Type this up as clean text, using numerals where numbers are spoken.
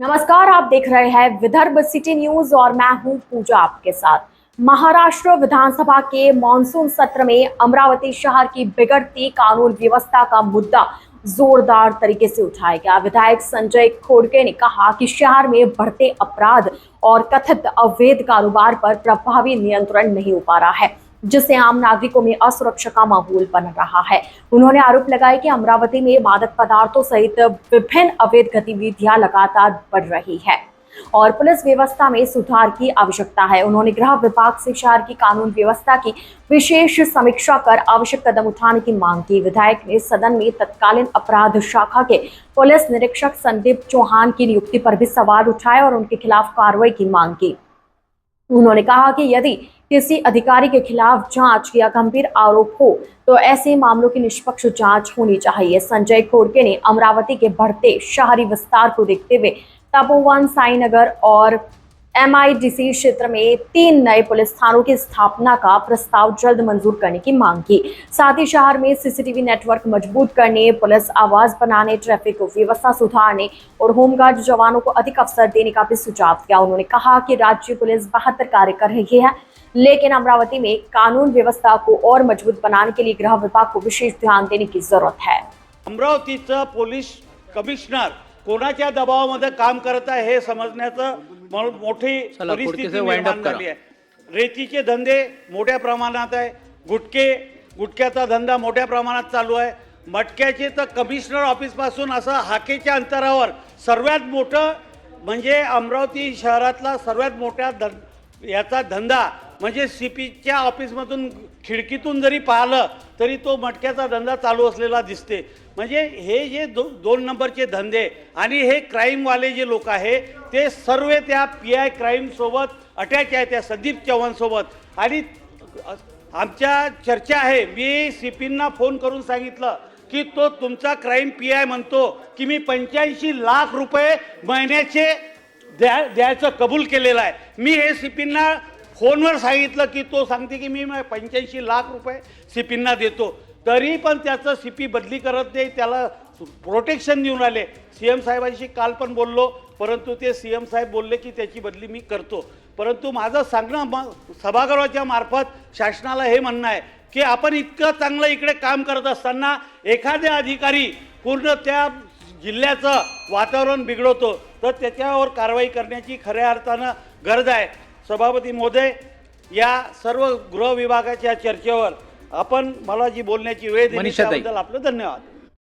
नमस्कार, आप देख रहे हैं विदर्भ सिटी न्यूज और मैं हूं पूजा आपके साथ। महाराष्ट्र विधानसभा के मॉनसून सत्र में अमरावती शहर की बिगड़ती कानून व्यवस्था का मुद्दा जोरदार तरीके से उठाया गया। विधायक संजय खोड़के ने कहा कि शहर में बढ़ते अपराध और कथित अवैध कारोबार पर प्रभावी नियंत्रण नहीं हो पा रहा है, जिससे आम नागरिकों में असुरक्षा का माहौल बन रहा है। उन्होंने आरोप लगाया कि अमरावती में मादक पदार्थों सहित विभिन्न अवैध गतिविधियां लगातार बढ़ रही है और पुलिस व्यवस्था में सुधार की आवश्यकता है। उन्होंने गृह विभाग से शहर की कानून व्यवस्था की विशेष समीक्षा कर आवश्यक कदम उठाने की मांग की। विधायक ने सदन में तत्कालीन अपराध शाखा के पुलिस निरीक्षक संदीप चौहान की नियुक्ति पर भी सवाल उठाए और उनके खिलाफ कार्रवाई की मांग की। उन्होंने कहा कि यदि किसी अधिकारी के खिलाफ जांच या गंभीर आरोप हो तो ऐसे मामलों की निष्पक्ष जांच होनी चाहिए। संजय खोड़के ने अमरावती के बढ़ते शहरी विस्तार को देखते हुए तपोवन, साईनगर और MIDC क्षेत्र में 3 नए पुलिस थानों की स्थापना का प्रस्ताव जल्द मंजूर करने की मांग की। साथ ही शहर में CCTV नेटवर्क मजबूत करने, पुलिस आवास बनाने, ट्रैफिक व्यवस्था सुधारने और होमगार्ड जवानों को अधिक अवसर देने का भी सुझाव दिया। उन्होंने कहा कि राज्य पुलिस बेहतर कार्य कर रही है, लेकिन अमरावती में कानून व्यवस्था को और मजबूत बनाने के लिए गृह विभाग को विशेष ध्यान देने की जरूरत है। अमरावतीचा पोलीस कमिशनर कोणाच्या दबावामध्ये काम करत आहे हे समजण्याचं मोठी परिस्थिती निर्माण झाली आहे। रेतीचे धंदे मोठ्या प्रमाणात आहे, गुटख्याचा धंदा मोठ्या प्रमाणात चालू आहे। मटक्याचे तर कमिशनर ऑफिस पासून असं हाकेच्या अंतरावर सर्वात मोठं म्हणजे अमरावती शहरातला सर्वात मोठा याचा धंदा म्हणजे CPच्या ऑफिसमधून खिडकीतून जरी पाहिलं तरी तो मटक्याचा धंदा चालू असलेला दिसते। म्हणजे हे जे 2 नंबरचे धंदे आणि हे क्राईमवाले जे लोक आहे ते सर्व त्या PI क्राईम सोबत अटॅच आहे, त्या संदीप चव्हाण सोबत। आणि आमच्या चर्चा आहे, मी CPंना फोन करून सांगितलं की तो तुमचा क्राईम PI म्हणतो की मी 85 लाख रुपये महिन्याचे द्यायचं कबूल केलेलं आहे। मी हे CPंना फोनवर सांगितलं की तो सांगते की मी 85 लाख रुपये CPंना देतो, तरी पण त्याचं CP बदली करत नाही, त्याला प्रोटेक्शन देऊन आले। CM साहेबांशी काल पण बोललो, परंतु ते CM साहेब बोलले की त्याची बदली मी करतो। परंतु माझं सांगणं सभागृहाच्या मार्फत शासनाला हे म्हणणं आहे की आपण इतकं चांगलं इकडे काम करत असताना एखाद्या अधिकारी पूर्ण त्या जिल्ह्याचं वातावरण बिघडवतो तर त्याच्यावर कारवाई करण्याची खऱ्या अर्थानं गरज आहे। सभापती महोदय, या सर्व गृह विभागाच्या चर्चेवर आपण मला जी बोलण्याची वेळ दिली त्याबद्दल आपलं धन्यवाद।